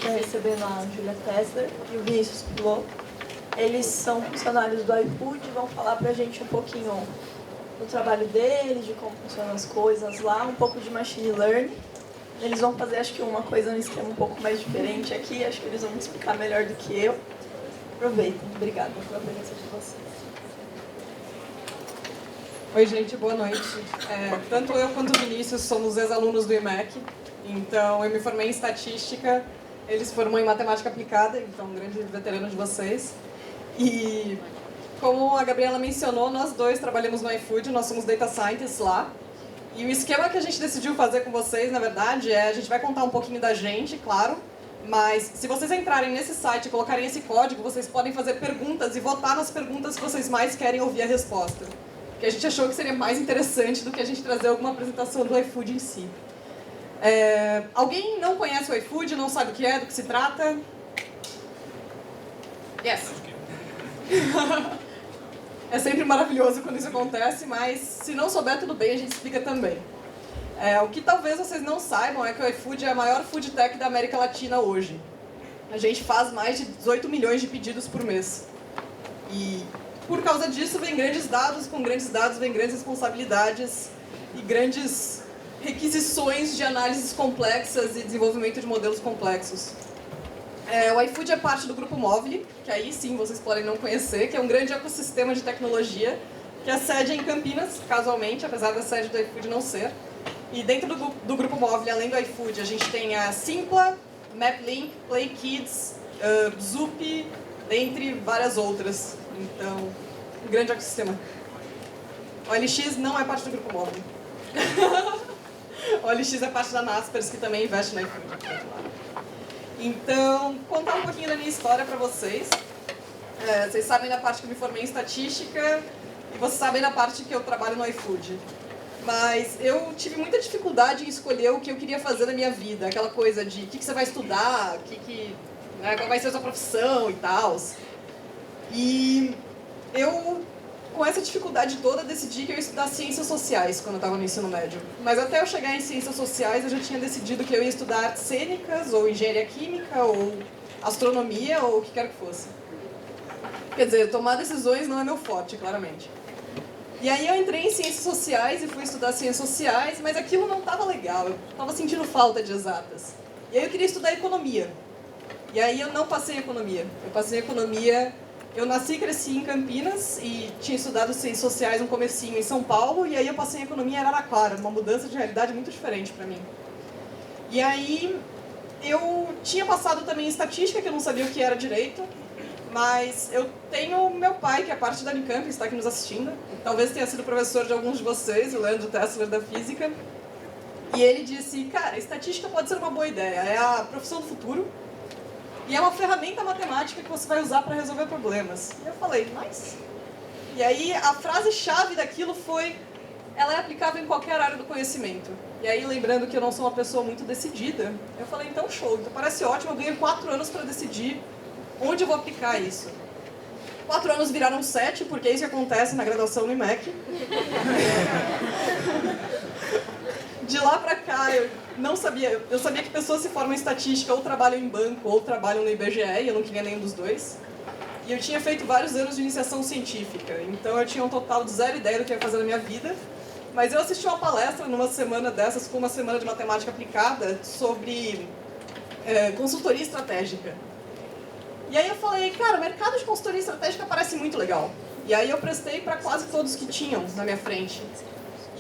está recebendo a Júlia Tessler e o Vinícius Pilot. Eles são funcionários do iFood e vão falar para a gente um pouquinho do trabalho deles, de como funcionam as coisas lá, um pouco de machine learning. Eles vão fazer, acho que, uma coisa no esquema um pouco mais diferente aqui, acho que eles vão me explicar melhor do que eu. Aproveitem. Obrigada pela presença de vocês. Oi, gente, boa noite. Tanto eu quanto o Vinícius somos ex-alunos do IMEC, então eu me formei em estatística, ele se formou em matemática aplicada, então um grande veterano de vocês. E como a Gabriela mencionou, nós dois trabalhamos no iFood, nós somos data scientists lá. E o esquema que a gente decidiu fazer com vocês, na verdade, a gente vai contar um pouquinho da gente, claro, mas se vocês entrarem nesse site e colocarem esse código, vocês podem fazer perguntas e votar nas perguntas que vocês mais querem ouvir a resposta. Porque a gente achou que seria mais interessante do que a gente trazer alguma apresentação do iFood em si. Alguém não conhece o iFood, não sabe o que é, do que se trata? Yes. É sempre maravilhoso quando isso acontece, mas se não souber, tudo bem, a gente explica também. O que talvez vocês não saibam é que o iFood é a maior food tech da América Latina hoje. A gente faz mais de 18 milhões de pedidos por mês. E por causa disso vem grandes dados, com grandes dados vem grandes responsabilidades e grandes requisições de análises complexas e desenvolvimento de modelos complexos. O iFood é parte do Grupo Movile, que aí sim vocês podem não conhecer, que é um grande ecossistema de tecnologia, que a sede é em Campinas, casualmente, apesar da sede do iFood não ser. E dentro do Grupo Movile, além do iFood, a gente tem a Simpla, MapLink, PlayKids, Zup, dentre várias outras. Então, um grande ecossistema. O OLX não é parte do Grupo Movile. O OLX é parte da Naspers, que também investe no iFood. Então, contar um pouquinho da minha história para vocês. Vocês sabem da parte que eu me formei em estatística e vocês sabem da parte que eu trabalho no iFood. Mas eu tive muita dificuldade em escolher o que eu queria fazer na minha vida. Aquela coisa de o que você vai estudar, qual vai ser a sua profissão e tal. E eu, com essa dificuldade toda, decidi que eu ia estudar ciências sociais quando eu estava no ensino médio. Mas até eu chegar em ciências sociais, eu já tinha decidido que eu ia estudar artes cênicas, ou engenharia química, ou astronomia, ou o que quer que fosse. Quer dizer, tomar decisões não é meu forte, claramente. E aí eu entrei em ciências sociais e fui estudar ciências sociais, mas aquilo não estava legal, eu estava sentindo falta de exatas. E aí eu queria estudar economia. E aí eu não passei em economia. Eu passei em economia... Eu nasci e cresci em Campinas e tinha estudado ciências sociais no comecinho em São Paulo, e aí eu passei em economia em Araraquara, uma mudança de realidade muito diferente para mim. E aí eu tinha passado também em estatística, que eu não sabia o que era direito, mas eu tenho meu pai, que é parte da Unicamp, que está aqui nos assistindo, talvez tenha sido professor de alguns de vocês, o Leandro Tessler da Física, e ele disse, cara, estatística pode ser uma boa ideia, é a profissão do futuro, e é uma ferramenta matemática que você vai usar para resolver problemas. E eu falei, mas... E aí a frase-chave daquilo foi, ela é aplicável em qualquer área do conhecimento. E aí, lembrando que eu não sou uma pessoa muito decidida, eu falei, então show, então parece ótimo, eu ganho 4 anos para decidir onde eu vou aplicar isso. 4 anos viraram 7, porque é isso que acontece na graduação no IMEC. De lá pra cá, eu não sabia. Eu sabia que pessoas se formam em estatística ou trabalham em banco ou trabalham no IBGE, e eu não queria nenhum dos dois. E eu tinha feito vários anos de iniciação científica, então eu tinha um total de 0 ideia do que eu ia fazer na minha vida. Mas eu assisti uma palestra numa semana dessas, com uma semana de matemática aplicada, sobre consultoria estratégica. E aí eu falei, cara, o mercado de consultoria estratégica parece muito legal. E aí eu prestei para quase todos que tinham na minha frente.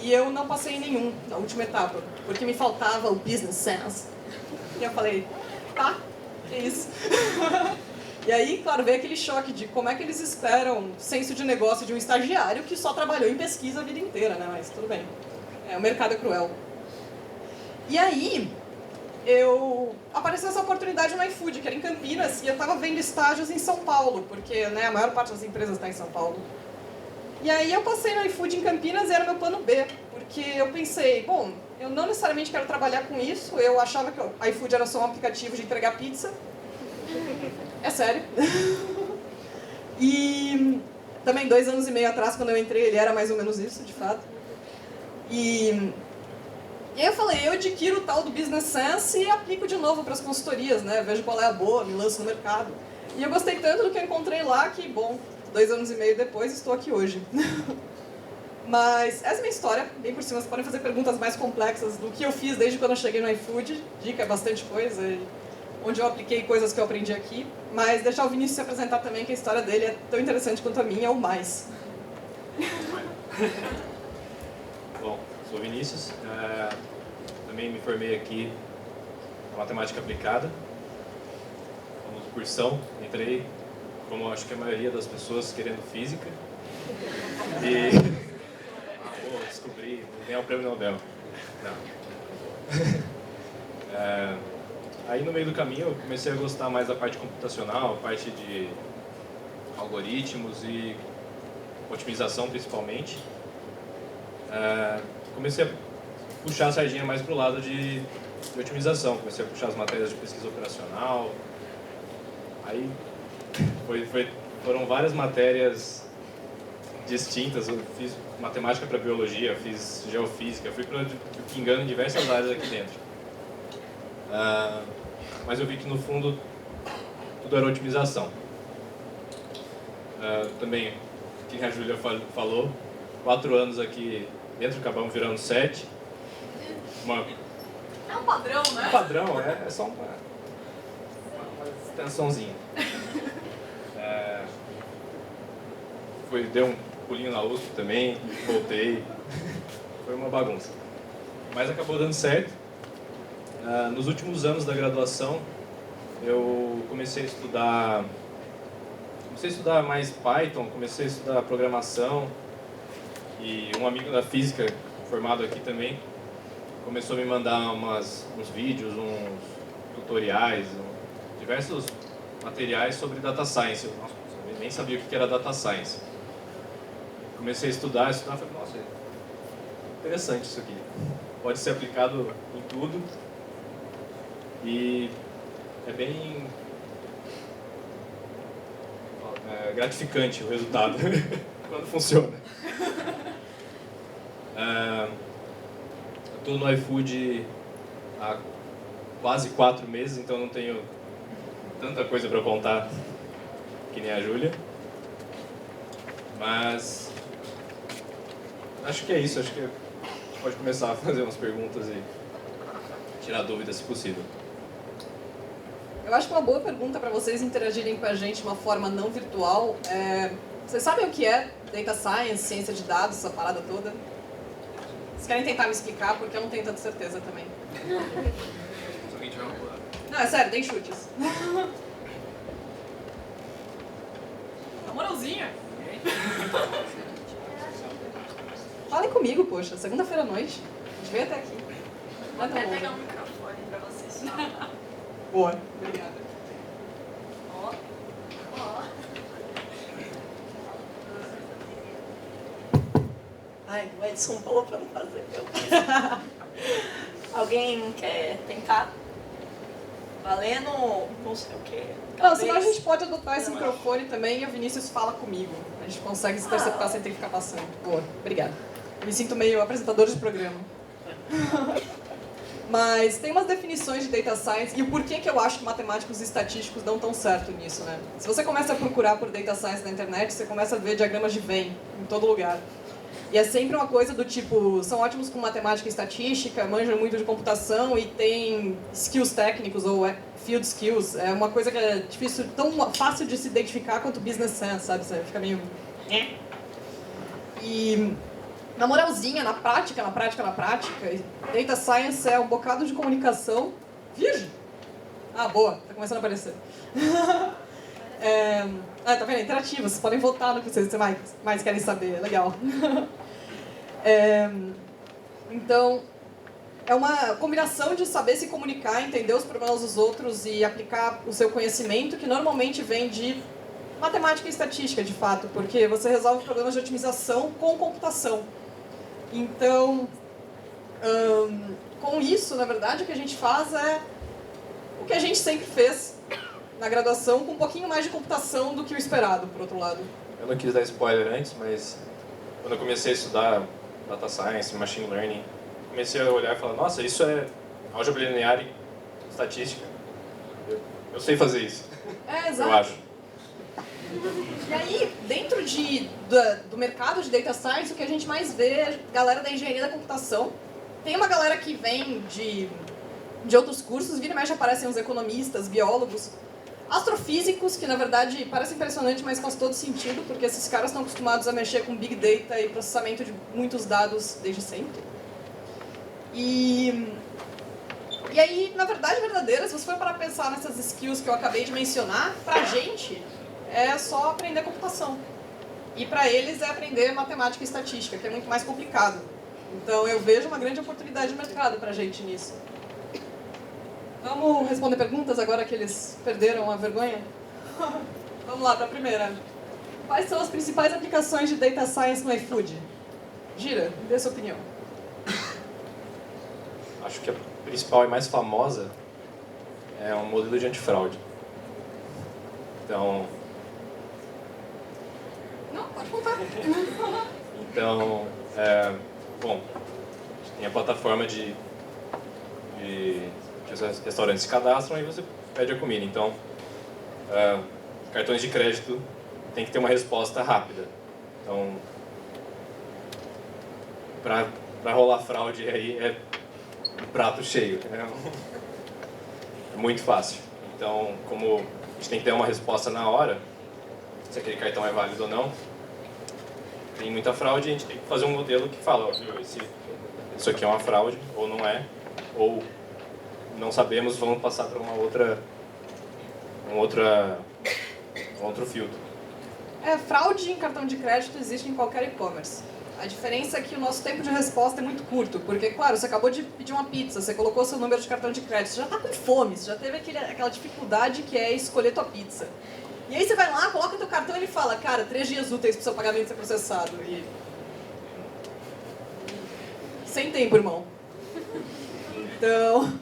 E eu não passei em nenhum na última etapa, porque me faltava o business sense. E eu falei, tá, é isso. E aí, claro, veio aquele choque de como é que eles esperam senso de negócio de um estagiário que só trabalhou em pesquisa a vida inteira, né? Mas tudo bem. O mercado é cruel. E aí, apareceu essa oportunidade no iFood, que era em Campinas, e eu estava vendo estágios em São Paulo, porque a maior parte das empresas está em São Paulo. E aí eu passei no iFood em Campinas e era meu plano B, porque eu pensei, bom, eu não necessariamente quero trabalhar com isso, eu achava que o iFood era só um aplicativo de entregar pizza. É sério. E também 2 anos e meio atrás, quando eu entrei, ele era mais ou menos isso, de fato. E E aí eu falei, eu adquiro o tal do Business Sense e aplico de novo para as consultorias, né? Vejo qual é a boa, me lanço no mercado. E eu gostei tanto do que eu encontrei lá que, bom, 2 anos e meio depois estou aqui hoje. Mas essa é a minha história, bem por cima. Vocês podem fazer perguntas mais complexas do que eu fiz desde quando eu cheguei no iFood. Dica é bastante coisa, onde eu apliquei coisas que eu aprendi aqui. Mas deixar o Vinícius se apresentar também, que a história dele é tão interessante quanto a minha, ou mais. Bom, sou o Vinícius. Também me formei aqui em matemática aplicada. Famoso cursão. Entrei, como acho que a maioria das pessoas, querendo física. E descobri, vou ganhar o prêmio Nobel. Não. Aí no meio do caminho eu comecei a gostar mais da parte computacional, a parte de algoritmos e otimização principalmente. Comecei a puxar a sardinha mais para o lado de otimização, comecei a puxar as matérias de pesquisa operacional. Aí foram várias matérias distintas, eu fiz matemática para biologia, fiz geofísica, fui pingando em diversas áreas aqui dentro. Mas eu vi que no fundo tudo era otimização. Também, que a Júlia falou, 4 anos aqui dentro, acabamos virando 7. É um padrão, né? Um padrão, é só uma extensãozinha. Dei um pulinho na USP também, voltei, foi uma bagunça. Mas acabou dando certo. Nos últimos anos da graduação, eu comecei a estudar mais Python, comecei a estudar programação, e um amigo da física, formado aqui também, começou a me mandar uns vídeos, uns tutoriais, diversos materiais sobre data science. Nossa, eu nem sabia o que era data science. Comecei a estudar, falei, nossa, interessante isso aqui. Pode ser aplicado em tudo e é bem gratificante o resultado quando funciona. Eu estou no iFood há quase 4 meses, então não tenho tanta coisa para contar que nem a Júlia. Mas acho que é isso, acho que a gente pode começar a fazer umas perguntas e tirar dúvidas se possível. Eu acho que uma boa pergunta para vocês interagirem com a gente de uma forma não virtual é... Vocês sabem o que é Data Science, ciência de dados, essa parada toda? Vocês querem tentar me explicar? Porque eu não tenho tanta certeza também. Se alguém tiver uma boa... Não, é sério, tem chutes. Na moralzinha. Falem comigo, poxa. Segunda-feira à noite. A gente veio até aqui. Vou até pegar um microfone pra vocês. Boa. Obrigada. Ó. Ai, o Edson falou pra não fazer. Alguém quer tentar? Valendo, não sei o quê. Não, senão a gente pode adotar esse microfone também e o Vinícius fala comigo. A gente consegue se interceptar sem ter que ficar passando. Boa, obrigada. Me sinto meio apresentador de programa. Mas tem umas definições de Data Science e o porquê que eu acho que matemáticos e estatísticos não estão certo nisso, né? Se você começa a procurar por Data Science na internet, você começa a ver diagramas de Venn em todo lugar. E é sempre uma coisa do tipo, são ótimos com matemática e estatística, manjam muito de computação e tem skills técnicos ou field skills. É uma coisa que é difícil, tão fácil de se identificar quanto business sense, sabe? Você fica meio... E na moralzinha, na prática, Data Science é um bocado de comunicação. Virgem! Ah, boa, tá começando a aparecer. Tá vendo? É interativo, vocês podem votar no que vocês mais querem saber, legal. Então, é uma combinação de saber se comunicar, entender os problemas dos outros e aplicar o seu conhecimento, que normalmente vem de matemática e estatística, de fato, porque você resolve problemas de otimização com computação. Então, com isso, na verdade, o que a gente faz é o que a gente sempre fez na graduação, com um pouquinho mais de computação do que o esperado, por outro lado. Eu não quis dar spoiler antes, mas quando eu comecei a estudar Data Science, Machine Learning, comecei a olhar e falar, nossa, isso é álgebra linear e estatística. Eu sei fazer isso, Exato. eu acho. E aí, dentro do mercado de Data Science, o que a gente mais vê é a galera da engenharia da computação. Tem uma galera que vem de outros cursos, vira e mexe aparecem os economistas, biólogos, astrofísicos, que na verdade parece impressionante, mas faz todo sentido, porque esses caras estão acostumados a mexer com Big Data e processamento de muitos dados desde sempre. E aí, na verdade verdadeira, se você for para pensar nessas skills que eu acabei de mencionar, pra gente é só aprender computação. E para eles é aprender matemática e estatística, que é muito mais complicado. Então eu vejo uma grande oportunidade de mercado pra gente nisso. Vamos responder perguntas agora que eles perderam a vergonha? Vamos lá, para a primeira. Quais são as principais aplicações de Data Science no iFood? Gira, dê sua opinião. Acho que a principal e mais famosa é um modelo de antifraude. Então, Não, pode contar. Então, bom, tem a plataforma que os restaurantes se cadastram e você pede a comida. Então, cartões de crédito tem que ter uma resposta rápida. Então, para rolar fraude aí é um prato cheio. É muito fácil. Então, como a gente tem que ter uma resposta na hora, se aquele cartão é válido ou não, tem muita fraude, a gente tem que fazer um modelo que fala, isso aqui é uma fraude, ou não é, ou não sabemos, vamos passar para um outro filtro. Fraude em cartão de crédito existe em qualquer e-commerce. A diferença é que o nosso tempo de resposta é muito curto, porque, claro, você acabou de pedir uma pizza, você colocou seu número de cartão de crédito, você já está com fome, você já teve aquela dificuldade que é escolher tua pizza. E aí você vai lá, coloca teu cartão e ele fala, cara, 3 dias úteis para o seu pagamento ser processado. E... sem tempo, irmão. Então,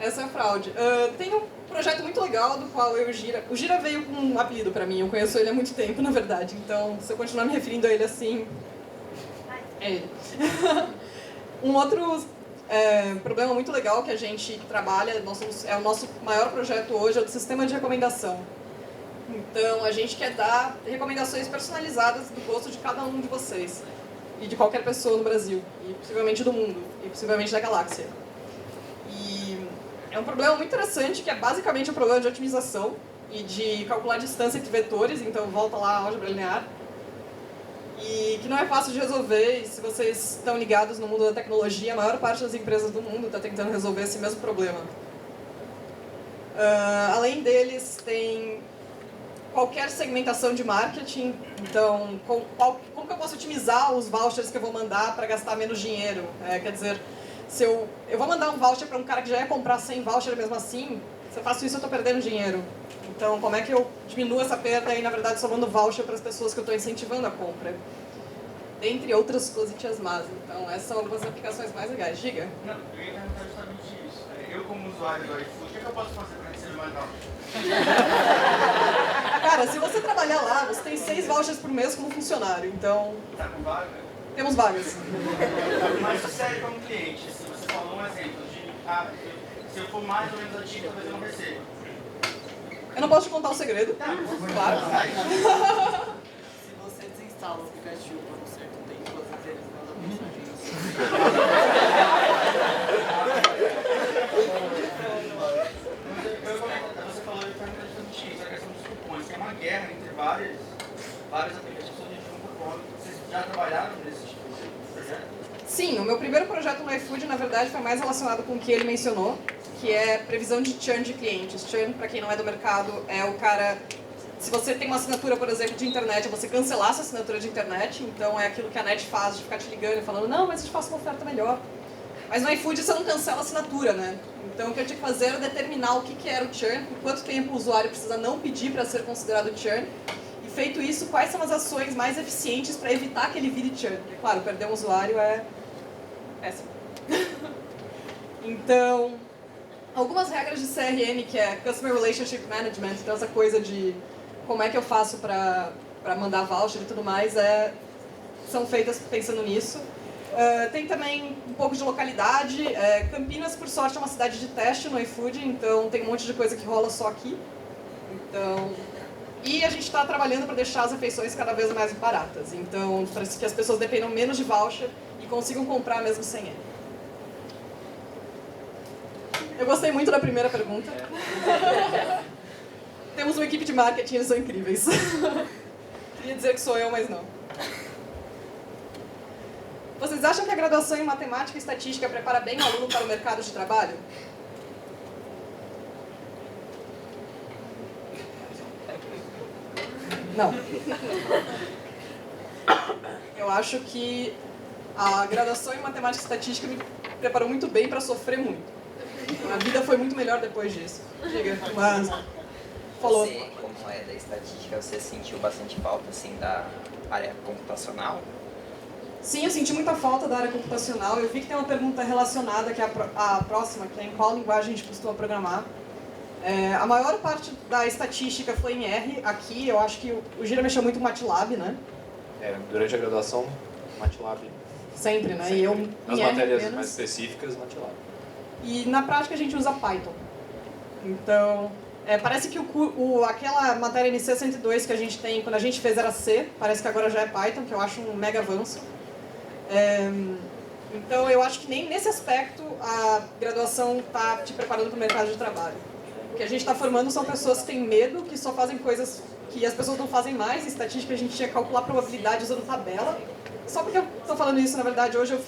essa é a fraude. Tem um projeto muito legal do qual eu e o Gira... O Gira veio com um apelido pra mim, eu conheço ele há muito tempo, na verdade. Então, se eu continuar me referindo a ele assim... é ele. Um outro problema muito legal que a gente trabalha, é o nosso maior projeto hoje, é o do sistema de recomendação. Então, a gente quer dar recomendações personalizadas do gosto de cada um de vocês. E de qualquer pessoa no Brasil. E possivelmente do mundo. E possivelmente da galáxia. E é um problema muito interessante, que é basicamente um problema de otimização e de calcular a distância entre vetores, então volta lá a álgebra linear. E que não é fácil de resolver, e se vocês estão ligados no mundo da tecnologia, a maior parte das empresas do mundo está tentando resolver esse mesmo problema. Além deles, tem qualquer segmentação de marketing, então como que eu posso otimizar os vouchers que eu vou mandar para gastar menos dinheiro? Quer dizer, se eu vou mandar um voucher para um cara que já ia comprar 100 vouchers mesmo assim, se eu faço isso eu estou perdendo dinheiro. Então, como é que eu diminuo essa perda e, na verdade, só mando voucher para as pessoas que eu estou incentivando a compra? Dentre outras coisitas más. Então, essas são algumas aplicações mais legais. Diga. Não, eu ia perguntar justamente isso. Eu, como usuário do iFood, o que eu posso fazer para receber mais vouchers? Cara, se você trabalhar lá, você tem 6 vouchers por mês como funcionário. Então, Tá com vaga? temos vagas. Mas sério como cliente, se você falou um exemplo de se eu for mais ou menos ativo, talvez eu não receba. Eu não posso te contar o segredo. Claro. Se você desinstala o aplicativo para você, não tem todas eles mandam mensagens. Você falou exatamente isso, a questão dos cupons, que é uma guerra entre vários aplicativos onde a gente não cupom. Vocês já trabalharam nesse tipo de projeto? Sim, o meu primeiro projeto no iFood, na verdade, foi mais relacionado com o que ele mencionou, que é previsão de churn de clientes. Churn, para quem não é do mercado, é o cara... Se você tem uma assinatura, por exemplo, de internet, é você cancelar sua assinatura de internet. Então, é aquilo que a net faz, de ficar te ligando e falando, não, mas a gente faz uma oferta melhor. Mas no iFood, você não cancela a assinatura, né? Então, o que eu tinha que fazer era determinar o que era o churn, por quanto tempo o usuário precisa não pedir para ser considerado churn. E feito isso, quais são as ações mais eficientes para evitar que ele vire churn. Porque, claro, perder um usuário é péssimo. Então, algumas regras de CRM, que é Customer Relationship Management, então essa coisa de como é que eu faço para mandar voucher e tudo mais, são feitas pensando nisso. Tem também um pouco de localidade. Campinas, por sorte, é uma cidade de teste no iFood, então tem um monte de coisa que rola só aqui. Então, e a gente está trabalhando para deixar as refeições cada vez mais baratas. Então, para que as pessoas dependam menos de voucher e consigam comprar mesmo sem ele. Eu gostei muito da primeira pergunta. Temos uma equipe de marketing, eles são incríveis. Queria dizer que sou eu, mas não. Vocês acham que a graduação em matemática e estatística prepara bem o aluno para o mercado de trabalho? Não. Eu acho que a graduação em matemática e estatística me preparou muito bem para sofrer muito. A vida foi muito melhor depois disso. Diga, mas... Falou. Você, como é da estatística, você sentiu bastante falta, assim, da área computacional? Sim, eu senti muita falta da área computacional. Eu vi que tem uma pergunta relacionada, que é a próxima, que é em qual linguagem a gente costuma programar. A maior parte da estatística foi em R. Aqui, eu acho que o Gira mexeu muito com MATLAB, né? Durante a graduação, MATLAB. Sempre, né? Sempre. E eu Nas em R matérias menos. mais específicas, MATLAB. E na prática a gente usa Python. Então, parece que aquela matéria NC 102 que a gente tem, quando a gente fez era C, parece que agora já é Python, que eu acho um mega avanço. Então, eu acho que nem nesse aspecto a graduação está te preparando para o mercado de trabalho. O que a gente está formando são pessoas que têm medo, que só fazem coisas que as pessoas não fazem mais. Em estatística a gente tinha que calcular probabilidade usando tabela. Só porque eu estou falando isso, na verdade, hoje eu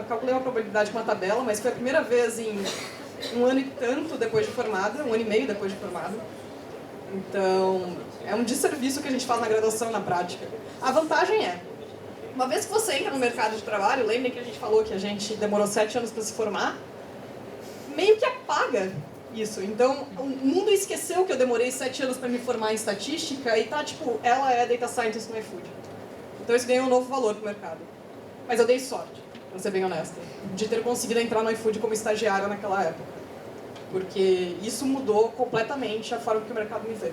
calculei uma probabilidade com uma tabela, mas foi a primeira vez em um ano e tanto depois de formada, um ano e meio depois de formada. Então, é um desserviço que a gente faz na graduação e na prática. A vantagem é, uma vez que você entra no mercado de trabalho, lembrem que a gente falou que a gente demorou 7 anos para se formar, meio que apaga isso. Então, o mundo esqueceu que eu demorei 7 anos para me formar em estatística e tá tipo, ela é Data Scientist no iFood. Então isso ganhou um novo valor pro mercado. Mas eu dei sorte, pra ser bem honesta, de ter conseguido entrar no iFood como estagiária naquela época. Porque isso mudou completamente a forma que o mercado me vê.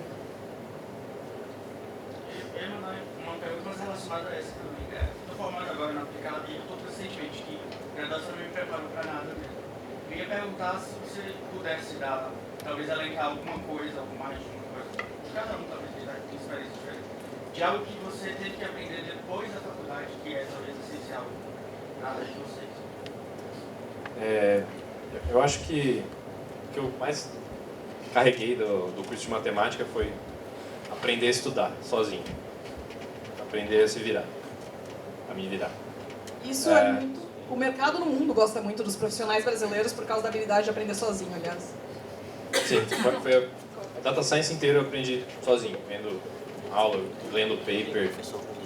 Eu ia mandar uma pergunta mais relacionada a essa também. Estou formado agora na aplicada e eu estou recentemente que a graduação não me preparou para nada mesmo. Eu ia perguntar se você pudesse dar, talvez elencar alguma coisa, ou mais de uma coisa, cada um talvez tenha experiência diferente, de algo que você teve que aprender depois da faculdade, que é talvez essencial para a área de vocês. Eu acho que o que eu mais carreguei do curso de matemática foi aprender a estudar sozinho. Aprender a se virar, a me virar. Isso é muito... O mercado no mundo gosta muito dos profissionais brasileiros por causa da habilidade de aprender sozinho, aliás. Sim, foi a Data Science inteira eu aprendi sozinho, vendo aula, lendo paper.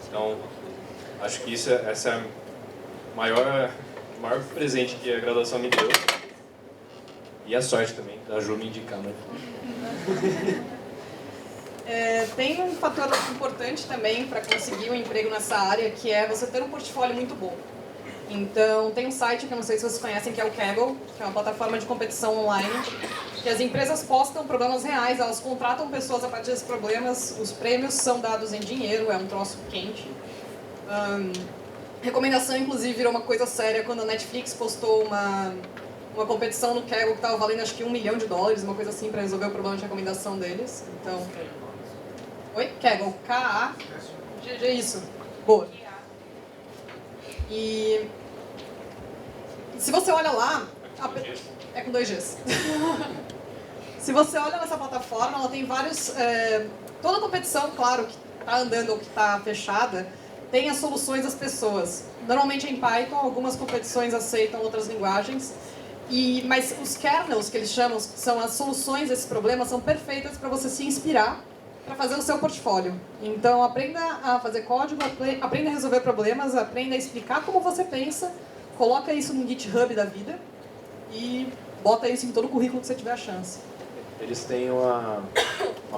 Então, acho que essa é o maior presente que a graduação me deu. E a sorte também, da Ju me indicar, né? Tem um fator importante também para conseguir um emprego nessa área, que é você ter um portfólio muito bom. Então, tem um site que eu não sei se vocês conhecem, que é o Kaggle, que é uma plataforma de competição online, que as empresas postam problemas reais, elas contratam pessoas a partir desses problemas, os prêmios são dados em dinheiro, é um troço quente. Recomendação, inclusive, virou uma coisa séria quando a Netflix postou uma competição no Kaggle que estava valendo acho que $1 milhão, uma coisa assim, para resolver o problema de recomendação deles. Então... Oi? Kaggle. K-A-G-G, isso. Boa. E se você olha lá, é com 2 Gs. Se você olha nessa plataforma, ela tem vários... toda competição, claro, que está andando ou que está fechada, tem as soluções das pessoas. Normalmente é em Python, algumas competições aceitam outras linguagens. Mas os kernels, que eles chamam, que são as soluções desses problemas, são perfeitas para você se inspirar para fazer o seu portfólio. Então, aprenda a fazer código, aprenda a resolver problemas, aprenda a explicar como você pensa, coloca isso no GitHub da vida e bota isso em todo o currículo que você tiver a chance. Eles têm uma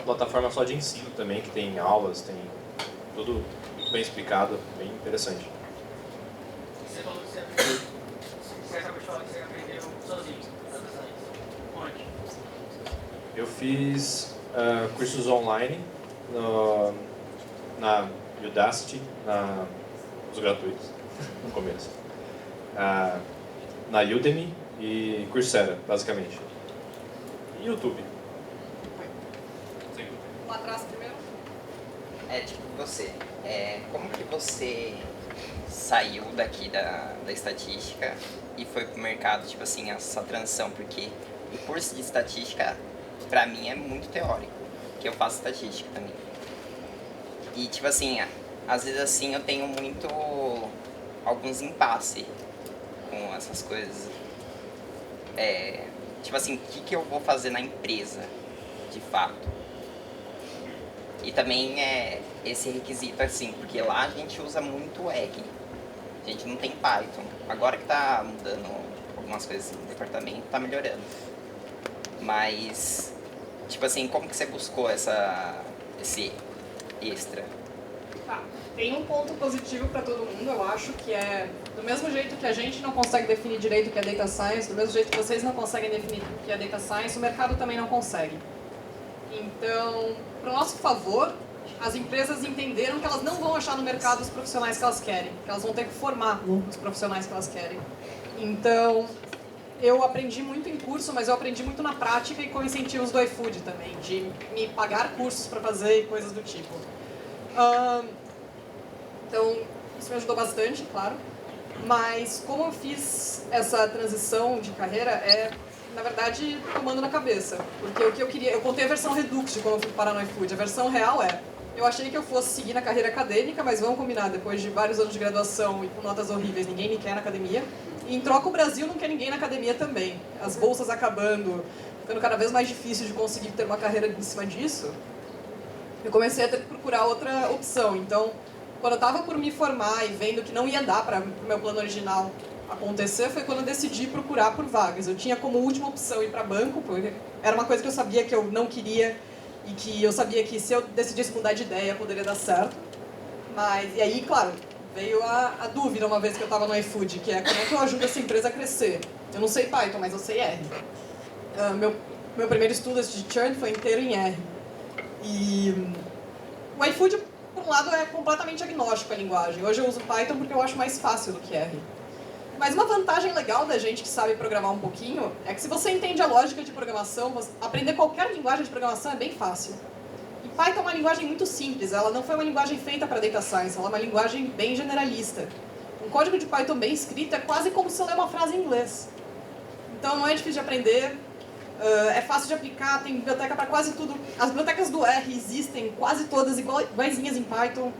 plataforma só de ensino também, que tem aulas, tem tudo muito bem explicado, bem interessante. Você falou que você aprendeu, você acabou de falar que você aprendeu sozinho, onde? Eu fiz cursos online na Udacity, os gratuitos, no começo. na Udemy e Coursera, basicamente. E YouTube. Lá atrás primeiro. Tipo, você, como que você saiu daqui da estatística e foi pro mercado, tipo assim, essa transição? Porque o curso de estatística, pra mim, é muito teórico, que eu faço estatística também. E, tipo assim, às vezes assim eu tenho alguns impasses com essas coisas. Tipo assim, o que eu vou fazer na empresa, de fato? E também esse requisito, assim, porque lá a gente usa muito R. A gente não tem Python. Agora que tá mudando algumas coisas no departamento, tá melhorando. Mas, tipo assim, como que você buscou esse extra? Tá. Tem um ponto positivo para todo mundo, eu acho, que é do mesmo jeito que a gente não consegue definir direito o que é Data Science, do mesmo jeito que vocês não conseguem definir o que é Data Science, o mercado também não consegue. Então, para o nosso favor, as empresas entenderam que elas não vão achar no mercado os profissionais que elas querem, que elas vão ter que formar os profissionais que elas querem. Então, eu aprendi muito em curso, mas eu aprendi muito na prática e com incentivos do iFood também, de me pagar cursos para fazer e coisas do tipo. Então, isso me ajudou bastante, claro. Mas como eu fiz essa transição de carreira na verdade, tomando na cabeça. Porque o que eu queria... Eu contei a versão Redux de como eu fui parar no iFood. A versão real eu achei que eu fosse seguir na carreira acadêmica, mas vamos combinar, depois de vários anos de graduação e com notas horríveis, ninguém me quer na academia. E em troca, o Brasil não quer ninguém na academia também. As bolsas acabando, ficando cada vez mais difícil de conseguir ter uma carreira em cima disso. Eu comecei a ter que procurar outra opção. Então, quando eu estava por me formar e vendo que não ia dar para o meu plano original acontecer, foi quando eu decidi procurar por vagas. Eu tinha como última opção ir para banco, porque era uma coisa que eu sabia que eu não queria e que eu sabia que se eu decidisse mudar de ideia poderia dar certo. E aí, claro, veio a dúvida uma vez que eu estava no iFood, que é como é que eu ajudo essa empresa a crescer. Eu não sei Python, mas eu sei R. Meu primeiro estudo de churn foi inteiro em R. E o iFood, por um lado, é completamente agnóstico à linguagem. Hoje eu uso Python porque eu acho mais fácil do que R. Mas uma vantagem legal da gente que sabe programar um pouquinho é que se você entende a lógica de programação, aprender qualquer linguagem de programação é bem fácil. E Python é uma linguagem muito simples, ela não foi uma linguagem feita para Data Science, ela é uma linguagem bem generalista. Um código de Python bem escrito é quase como se eu ler uma frase em inglês. Então não é difícil de aprender, é fácil de aplicar, tem biblioteca para quase tudo. As bibliotecas do R existem quase todas iguaizinhas em Python.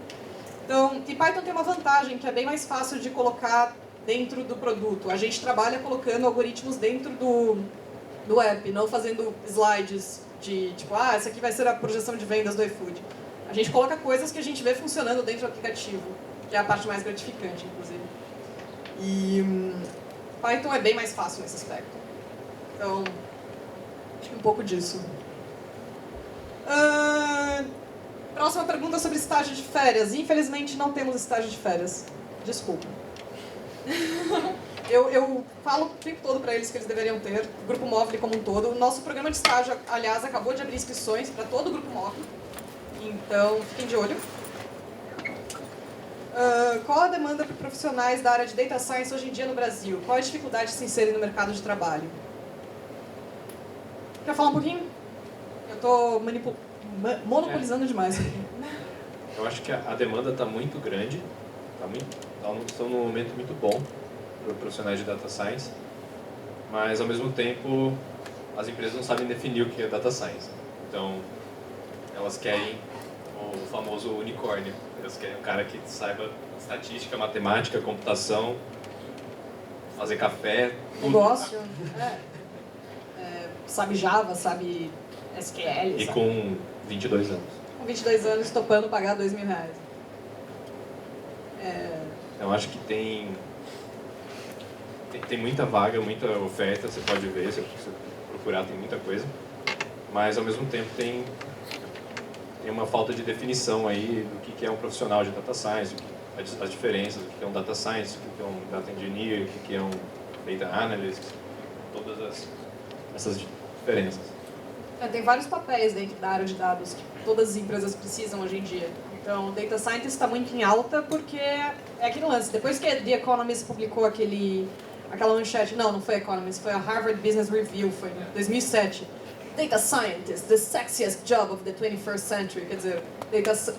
Então, e Python tem uma vantagem que é bem mais fácil de colocar dentro do produto. A gente trabalha colocando algoritmos dentro do app, não fazendo slides de tipo, essa aqui vai ser a projeção de vendas do iFood. A gente coloca coisas que a gente vê funcionando dentro do aplicativo, que é a parte mais gratificante, inclusive. E Python é bem mais fácil nesse aspecto. Então, acho que um pouco disso. Próxima pergunta sobre estágio de férias. Infelizmente, não temos estágio de férias. Desculpa. Eu falo o tempo todo para eles que eles deveriam ter, o Grupo Móvel como um todo. O nosso programa de estágio, aliás, acabou de abrir inscrições para todo o Grupo Móvel. Então, fiquem de olho. Qual a demanda por profissionais da área de Data Science hoje em dia no Brasil? Qual a dificuldade de se inserir no mercado de trabalho? Quer falar um pouquinho? Eu estou monopolizando demais aqui. Eu acho que a demanda está muito grande, estão num momento muito bom para profissionais de Data Science, mas ao mesmo tempo as empresas não sabem definir o que é Data Science. Então, elas querem o famoso unicórnio. Elas querem um cara que saiba estatística, matemática, computação, fazer café, tudo. Negócio, sabe Java, sabe SQL. E sabe? com 22 anos. Com 22 anos, topando pagar R$2.000. Eu acho que tem muita vaga, muita oferta, você pode ver, se você procurar tem muita coisa, mas ao mesmo tempo tem uma falta de definição aí do que é um profissional de Data Science, as diferenças, o que é um Data Science, o que é um Data Engineer, o que é um Data Analyst, todas essas diferenças. Tem vários papéis dentro da área de dados que todas as empresas precisam hoje em dia. Então, Data Scientist está muito em alta porque é aquele lance. Depois que The Economist publicou aquela manchete, não foi Economist, foi a Harvard Business Review, foi em 2007. Data Scientist, the sexiest job of the 21st century. Quer dizer,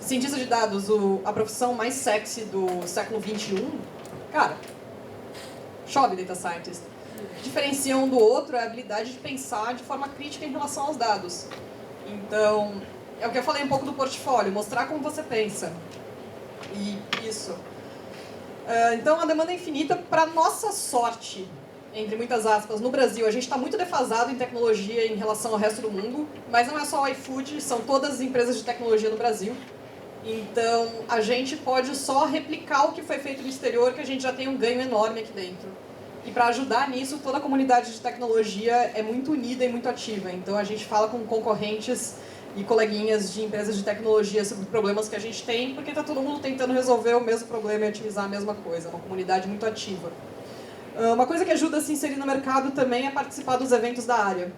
cientista de dados, a profissão mais sexy do século 21. Cara, chove Data Scientist. O que diferencia um do outro é a habilidade de pensar de forma crítica em relação aos dados. Então, é o que eu falei um pouco do portfólio, mostrar como você pensa. E isso. Então, a demanda é infinita. Para nossa sorte, entre muitas aspas, no Brasil, a gente está muito defasado em tecnologia em relação ao resto do mundo, mas não é só o iFood, são todas as empresas de tecnologia no Brasil. Então, a gente pode só replicar o que foi feito no exterior, que a gente já tem um ganho enorme aqui dentro. E para ajudar nisso, toda a comunidade de tecnologia é muito unida e muito ativa. Então, a gente fala com concorrentes e coleguinhas de empresas de tecnologia sobre problemas que a gente tem, porque está todo mundo tentando resolver o mesmo problema e otimizar a mesma coisa. É uma comunidade muito ativa. Uma coisa que ajuda a se inserir no mercado também é participar dos eventos da área.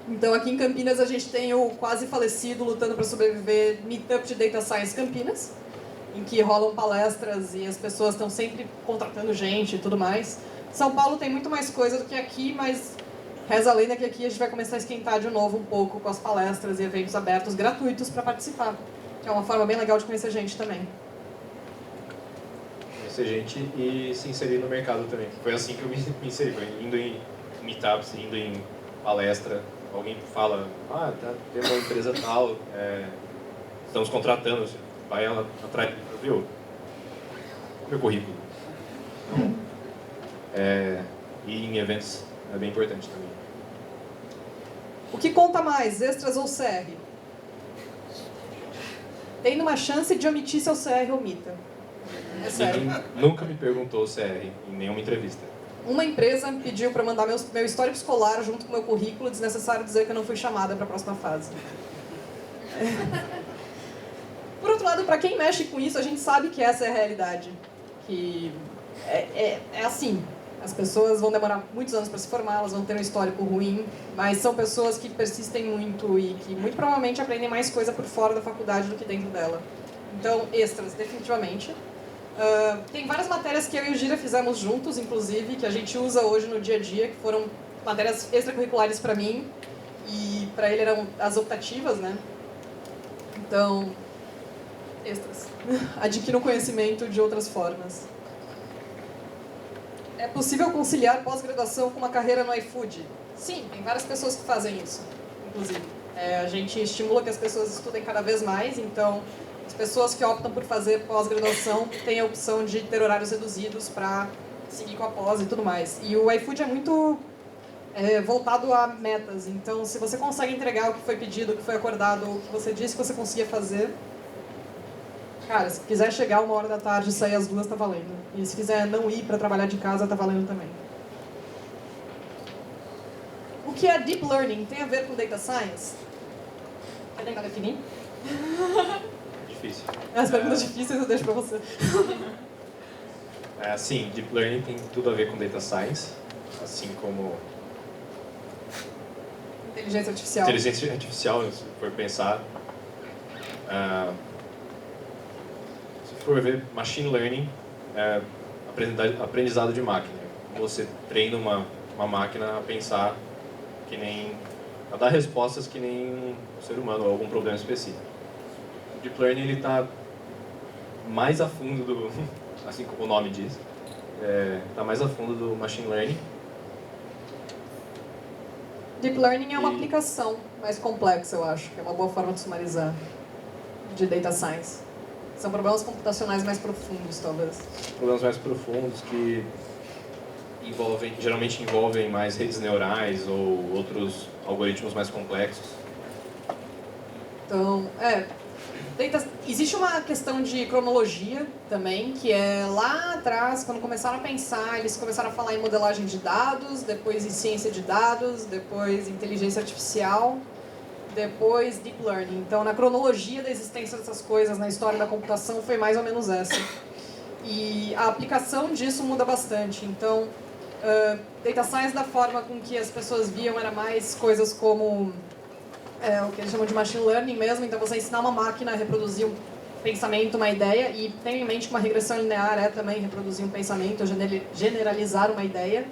Então, aqui em Campinas, a gente tem o quase falecido Lutando para Sobreviver Meetup de Data Science Campinas, em que rolam palestras e as pessoas estão sempre contratando gente e tudo mais. São Paulo tem muito mais coisa do que aqui, mas reza a lenda que aqui a gente vai começar a esquentar de novo um pouco com as palestras e eventos abertos gratuitos para participar, que é uma forma bem legal de conhecer gente também. Conhecer gente e se inserir no mercado também. Foi assim que eu me inseri, foi indo em meetups, indo em palestra. Alguém fala, tem uma empresa tal, estamos contratando, vai ela atrás, viu? Meu currículo. Então, e em eventos é bem importante também. O que conta mais, extras ou CR? Tendo uma chance de omitir seu CR, omita. É sério. Ninguém nunca me perguntou o CR em nenhuma entrevista. Uma empresa me pediu para mandar meu histórico escolar junto com meu currículo, desnecessário dizer que eu não fui chamada para a próxima fase. Por outro lado, para quem mexe com isso, a gente sabe que essa é a realidade. Que é assim. As pessoas vão demorar muitos anos para se formar, elas vão ter um histórico ruim, mas são pessoas que persistem muito e que muito provavelmente aprendem mais coisa por fora da faculdade do que dentro dela. Então, extras, definitivamente. Tem várias matérias que eu e o Gira fizemos juntos, inclusive, que a gente usa hoje no dia a dia, que foram matérias extracurriculares para mim e para ele eram as optativas, né? Então, extras. Adquiram conhecimento de outras formas. É possível conciliar pós-graduação com uma carreira no iFood? Sim, tem várias pessoas que fazem isso, inclusive. A gente estimula que as pessoas estudem cada vez mais, então as pessoas que optam por fazer pós-graduação têm a opção de ter horários reduzidos para seguir com a pós e tudo mais. E o iFood é muito voltado a metas, então se você consegue entregar o que foi pedido, o que foi acordado, o que você disse que você conseguia fazer, cara, se quiser chegar 1h da tarde e sair às 2h, tá valendo. E se quiser não ir para trabalhar de casa, tá valendo também. O que é Deep Learning? Tem a ver com Data Science? Quer tentar definir? Difícil. As perguntas difíceis eu deixo para você. Sim, Deep Learning tem tudo a ver com Data Science, assim como Inteligência artificial. inteligência artificial, se for pensar. Se for ver, Machine Learning é aprendizado de máquina. Você treina uma máquina a pensar a dar respostas que nem um ser humano, ou algum problema específico. O Deep Learning ele está mais a fundo assim como o nome diz, está mais a fundo do Machine Learning. Deep Learning é uma aplicação mais complexa, eu acho, que é uma boa forma de sumarizar, de Data Science. São problemas computacionais mais profundos, talvez. Problemas mais profundos que geralmente envolvem mais redes neurais ou outros algoritmos mais complexos. Então, existe uma questão de cronologia também, que é lá atrás, quando começaram a pensar, eles começaram a falar em modelagem de dados, depois em ciência de dados, depois inteligência artificial, depois Deep Learning. Então, na cronologia da existência dessas coisas na história da computação foi mais ou menos essa. E a aplicação disso muda bastante. Então, Data Science, da forma com que as pessoas viam, era mais coisas como o que eles chamam de Machine Learning mesmo. Então, você ensinar uma máquina a reproduzir pensamento, uma ideia, e tenho em mente que uma regressão linear é também reproduzir um pensamento, generalizar uma ideia.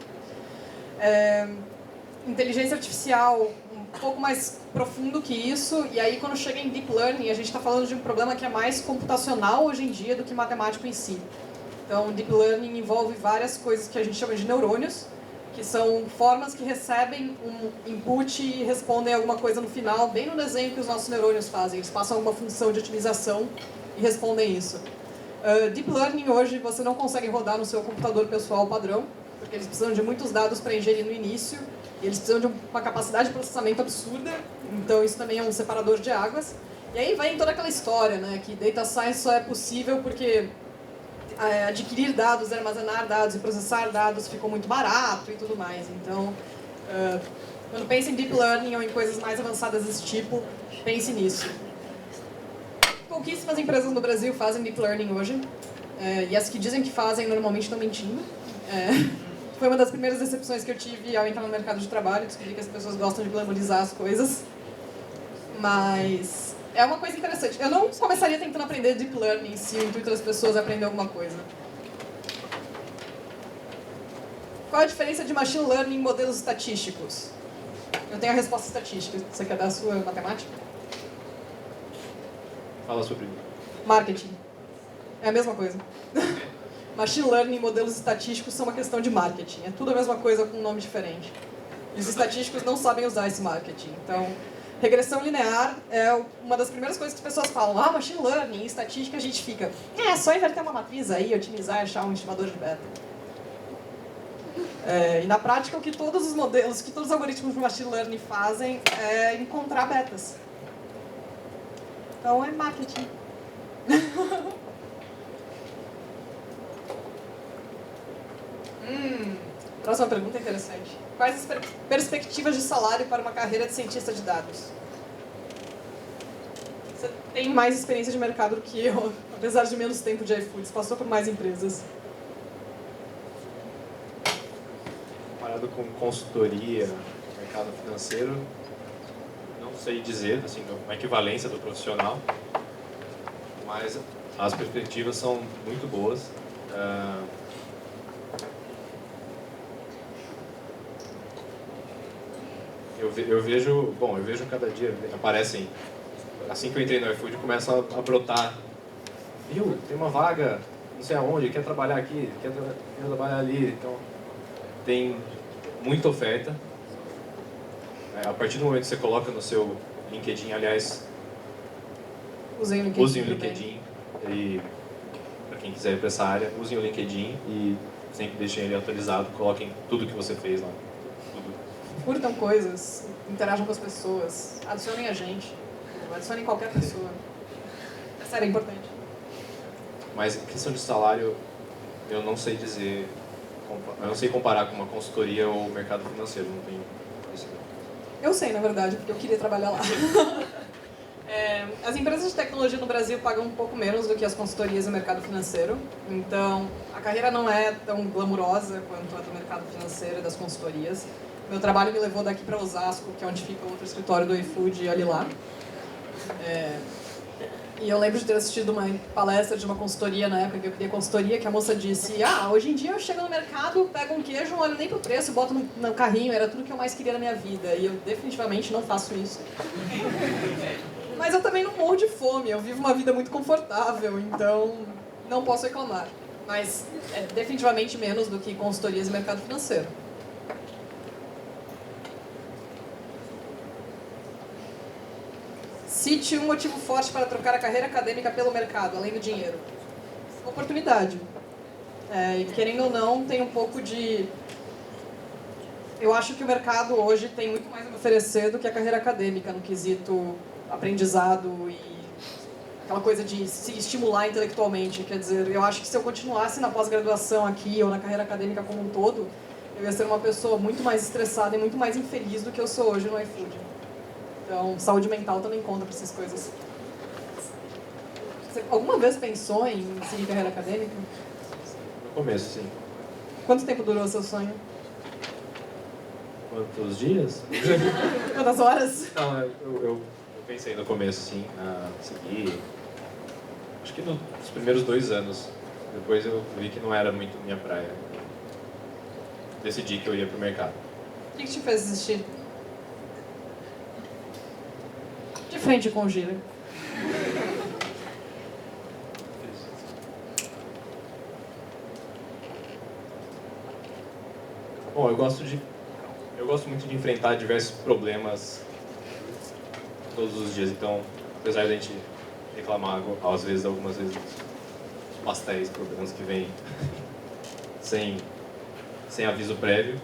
Inteligência artificial, um pouco mais profundo que isso, e aí quando chega em Deep Learning, a gente está falando de um problema que é mais computacional hoje em dia do que matemático em si. Então, Deep Learning envolve várias coisas que a gente chama de neurônios, que são formas que recebem um input e respondem alguma coisa no final, bem no desenho que os nossos neurônios fazem. Eles passam alguma função de otimização e respondem isso. Deep Learning hoje você não consegue rodar no seu computador pessoal padrão, porque eles precisam de muitos dados para ingerir no início, e eles precisam de uma capacidade de processamento absurda, então isso também é um separador de águas. E aí vem toda aquela história, né, que Data Science só é possível porque adquirir dados, armazenar dados e processar dados ficou muito barato e tudo mais. Então, quando pensa em Deep Learning ou em coisas mais avançadas desse tipo, pense nisso. Pouquíssimas empresas no Brasil fazem Deep Learning hoje, e as que dizem que fazem normalmente estão mentindo. Foi uma das primeiras decepções que eu tive ao entrar no mercado de trabalho, descobri que as pessoas gostam de glamorizar as coisas. Mas é uma coisa interessante. Eu não começaria tentando aprender Deep Learning se o intuito das pessoas é aprender alguma coisa. Qual a diferença de Machine Learning e modelos estatísticos? Eu tenho a resposta estatística. Você quer dar a sua matemática? Fala sobre Marketing. É a mesma coisa. Machine Learning e modelos estatísticos são uma questão de marketing. É tudo a mesma coisa com um nome diferente. E os estatísticos não sabem usar esse marketing. Então, regressão linear é uma das primeiras coisas que as pessoas falam. Machine Learning e estatística, a gente fica... É só inverter uma matriz aí, otimizar e achar um estimador de beta. E na prática, o que todos os modelos, o que todos os algoritmos de Machine Learning fazem é encontrar betas. Então, é marketing. Próxima pergunta interessante. Quais as perspectivas de salário para uma carreira de cientista de dados? Você tem mais experiência de mercado do que eu, apesar de menos tempo de iFoods, passou por mais empresas. comparado com consultoria, mercado financeiro, não sei dizer, assim, uma equivalência do profissional, mas as perspectivas são muito boas. Eu vejo cada dia, aparecem, assim que eu entrei no iFood, começam a brotar. Viu, tem uma vaga, não sei aonde, quer trabalhar aqui, quer trabalhar ali. Então, tem muita oferta. A partir do momento que você coloca no seu LinkedIn, aliás, usem o LinkedIn. E para quem quiser ir para essa área, usem o LinkedIn e sempre deixem ele atualizado, coloquem tudo que você fez lá. Curtam coisas, interajam com as pessoas, adicionem a gente, adicionem qualquer pessoa. Essa era importante. Mas em questão de salário, eu não sei dizer, eu não sei comparar com uma consultoria ou mercado financeiro, não tenho conhecimento. Eu sei, na verdade, porque eu queria trabalhar lá. As empresas de tecnologia no Brasil pagam um pouco menos do que as consultorias no mercado financeiro, então a carreira não é tão glamurosa quanto a do mercado financeiro e das consultorias. Meu trabalho me levou daqui para Osasco, que é onde fica o outro escritório do iFood, e olhe lá. E eu lembro de ter assistido uma palestra de uma consultoria na época que eu queria consultoria, que a moça disse: hoje em dia eu chego no mercado, pego um queijo, não olho nem pro preço, boto no carrinho, era tudo que eu mais queria na minha vida. E eu definitivamente não faço isso. Mas eu também não morro de fome, eu vivo uma vida muito confortável, então não posso reclamar. Mas é definitivamente menos do que consultorias e mercado financeiro. Cite um motivo forte para trocar a carreira acadêmica pelo mercado, além do dinheiro. Oportunidade. E querendo ou não, tem um pouco de... Eu acho que o mercado hoje tem muito mais a me oferecer do que a carreira acadêmica, no quesito aprendizado e aquela coisa de se estimular intelectualmente. Quer dizer, eu acho que se eu continuasse na pós-graduação aqui ou na carreira acadêmica como um todo, eu ia ser uma pessoa muito mais estressada e muito mais infeliz do que eu sou hoje no iFood. Então, saúde mental também conta para essas coisas. Você alguma vez pensou em seguir carreira acadêmica? No começo, sim. Quanto tempo durou o seu sonho? Quantos dias? Quantas horas? Não, eu pensei no começo, sim, a seguir. Acho que nos primeiros 2 anos. Depois eu vi que não era muito minha praia. Decidi que eu ia pro mercado. O que te fez desistir? De frente com o Gira. Bom, eu gosto muito de enfrentar diversos problemas todos os dias. Então, apesar de a gente reclamar algumas vezes dos pastéis, problemas que vêm sem aviso prévio,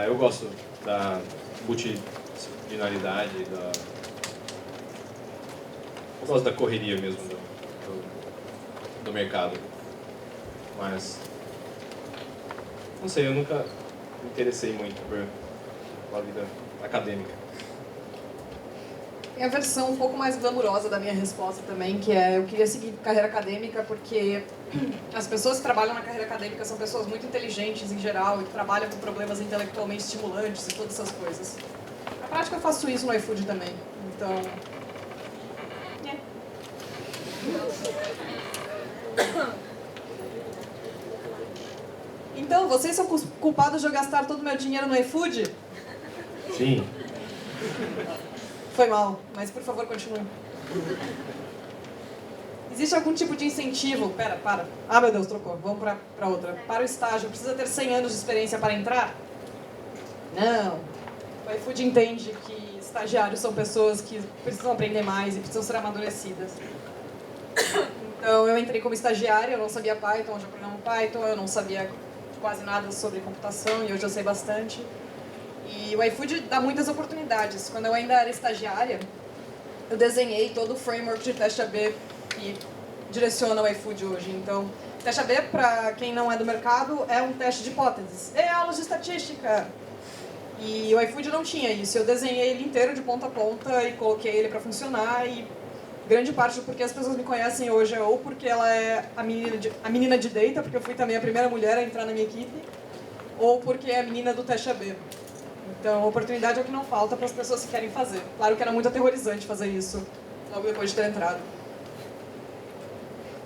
eu gosto da multidisciplinaridade, eu gosto da correria mesmo do mercado. Mas, não sei, eu nunca me interessei muito pela vida acadêmica. Tem a versão um pouco mais glamurosa da minha resposta também, que é eu queria seguir carreira acadêmica porque as pessoas que trabalham na carreira acadêmica são pessoas muito inteligentes em geral e que trabalham com problemas intelectualmente estimulantes e todas essas coisas. Na prática eu faço isso no iFood também, então... Então, vocês são culpados de eu gastar todo o meu dinheiro no iFood? Sim. Foi mal, mas por favor continue. Existe algum tipo de incentivo? Para. Ah, meu Deus, trocou. Vamos para outra. Para o estágio, precisa ter 100 anos de experiência para entrar? Não. O iFood entende que estagiários são pessoas que precisam aprender mais e precisam ser amadurecidas. Então, eu entrei como estagiária, eu não sabia Python, hoje eu programo Python, eu não sabia quase nada sobre computação e hoje eu sei bastante. E o iFood dá muitas oportunidades. Quando eu ainda era estagiária, eu desenhei todo o framework de teste AB que direciona o iFood hoje. Então, teste AB, para quem não é do mercado, é um teste de hipóteses. É aulas de estatística! E o iFood não tinha isso. Eu desenhei ele inteiro de ponta a ponta e coloquei ele para funcionar. E grande parte do porquê as pessoas me conhecem hoje é ou porque ela é a menina de data, porque eu fui também a primeira mulher a entrar na minha equipe, ou porque é a menina do teste AB. Então, a oportunidade é o que não falta para as pessoas que querem fazer. Claro que era muito aterrorizante fazer isso logo depois de ter entrado.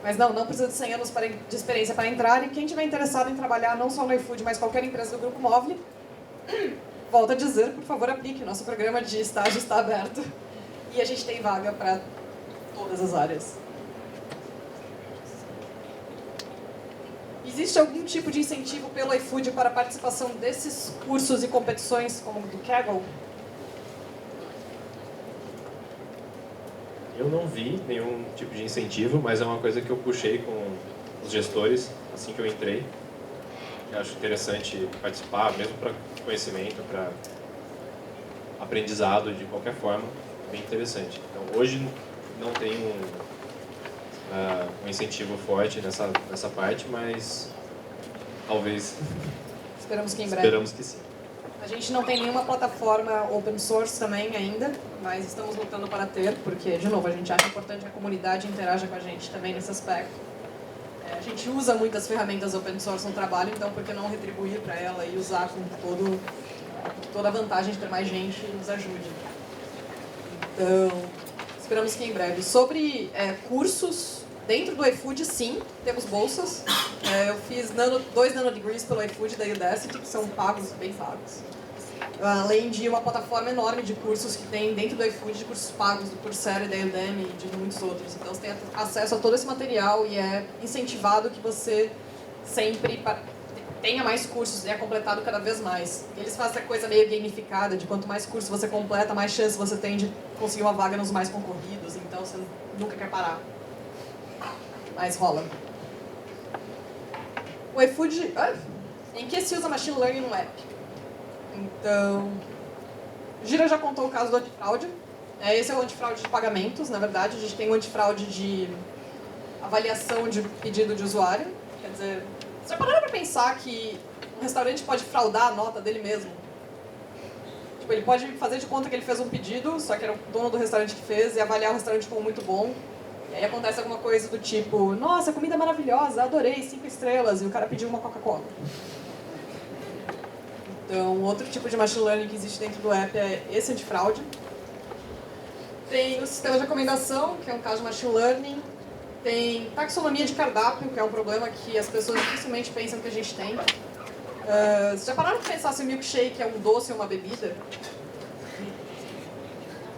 Mas não precisa de 100 anos de experiência para entrar. E quem estiver interessado em trabalhar não só no iFood, mas qualquer empresa do Grupo Móvel, volto a dizer, por favor, aplique. Nosso programa de estágio está aberto. E a gente tem vaga para todas as áreas. Existe algum tipo de incentivo pelo iFood para a participação desses cursos e competições, como o do Kaggle? Eu não vi nenhum tipo de incentivo, mas é uma coisa que eu puxei com os gestores assim que eu entrei. Eu acho interessante participar, mesmo para conhecimento, para aprendizado de qualquer forma, bem interessante. Então, hoje não tem um incentivo forte nessa parte, mas talvez Esperamos que em breve. Esperamos que sim. A gente não tem nenhuma plataforma open source também ainda, mas estamos lutando para ter, porque, de novo, a gente acha importante que a comunidade interaja com a gente também nesse aspecto. A gente usa muitas ferramentas open source no trabalho, então por que não retribuir para ela e usar com toda a vantagem de ter mais gente nos ajude. Então, esperamos que em breve. Sobre cursos, dentro do iFood, sim, temos bolsas. Eu fiz 2 nanodegrees pelo iFood da Udacity, que são pagos, bem pagos. Além de uma plataforma enorme de cursos que tem dentro do iFood, de cursos pagos do Coursera e da Udemy e de muitos outros. Então você tem acesso a todo esse material e é incentivado que você sempre tenha mais cursos e é completado cada vez mais. Eles fazem a coisa meio gamificada, de quanto mais cursos você completa, mais chance você tem de conseguir uma vaga nos mais concorridos, então você nunca quer parar. Mas rola. O iFood... em que se usa Machine Learning no app? Então... Gira já contou o caso do antifraude. Esse é o antifraude de pagamentos, na verdade. A gente tem o antifraude de avaliação de pedido de usuário. Quer dizer, você já pararam para pensar que um restaurante pode fraudar a nota dele mesmo? Tipo, ele pode fazer de conta que ele fez um pedido, só que era o dono do restaurante que fez, e avaliar o restaurante como muito bom. E aí acontece alguma coisa do tipo, nossa, comida maravilhosa, adorei, 5 estrelas, e o cara pediu uma Coca-Cola. Então, outro tipo de machine learning que existe dentro do app é esse antifraude. Tem o sistema de recomendação, que é um caso de machine learning. Tem taxonomia de cardápio, que é um problema que as pessoas dificilmente pensam que a gente tem. Vocês já pararam de pensar se o milkshake é um doce ou uma bebida?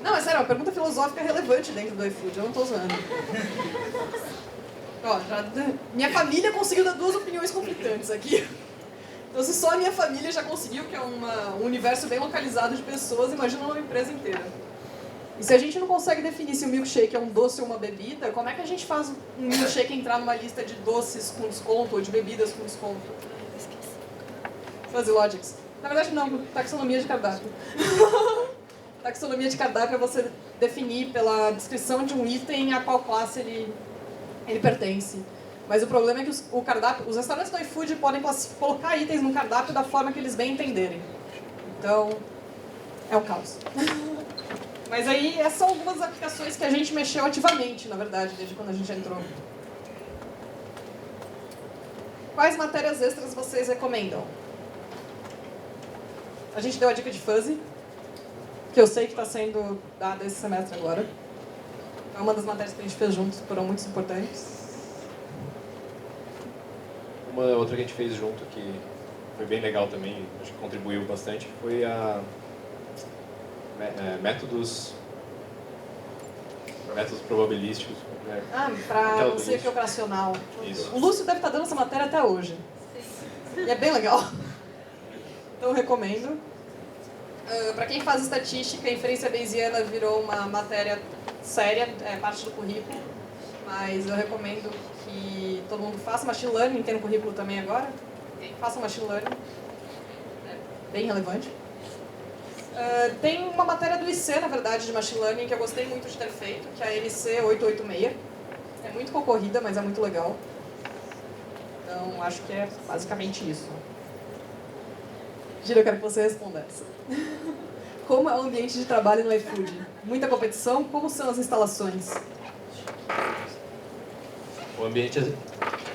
Não, é sério, é uma pergunta filosófica relevante dentro do iFood, eu não tô zoando. Ó, minha família conseguiu dar 2 opiniões conflitantes aqui. Então, se só a minha família já conseguiu, que é um universo bem localizado de pessoas, imagina uma empresa inteira. E se a gente não consegue definir se o milkshake é um doce ou uma bebida, como é que a gente faz um milkshake entrar numa lista de doces com desconto ou de bebidas com desconto? Fuzzy Logics. Na verdade, não, taxonomia de cardápio. Taxonomia de cardápio é você definir pela descrição de um item a qual classe ele pertence. Mas o problema é que os restaurantes do iFood podem colocar itens no cardápio da forma que eles bem entenderem. Então, é um caos. Mas aí, essas são algumas aplicações que a gente mexeu ativamente, na verdade, desde quando a gente entrou. Quais matérias extras vocês recomendam? A gente deu a dica de Fuzzy, que eu sei que está sendo dada esse semestre agora. É uma das matérias que a gente fez juntos, foram muito importantes. Uma outra que a gente fez junto, que foi bem legal também, acho que contribuiu bastante, foi a métodos probabilísticos. Para o CFE operacional. Isso. O Lúcio deve estar dando essa matéria até hoje. Sim. E é bem legal. Então, eu recomendo. Para quem faz estatística, inferência bayesiana virou uma matéria séria, é parte do currículo. Mas eu recomendo que todo mundo faça machine learning, tem no currículo também agora. Faça machine learning. É bem relevante. Tem uma matéria do IC, na verdade, de Machine Learning, que eu gostei muito de ter feito, que é a NC 886. É muito concorrida, mas é muito legal. Então, acho que é basicamente isso. Gira, eu quero que você responda essa. Como é o ambiente de trabalho no iFood? Muita competição? Como são as instalações? O ambiente é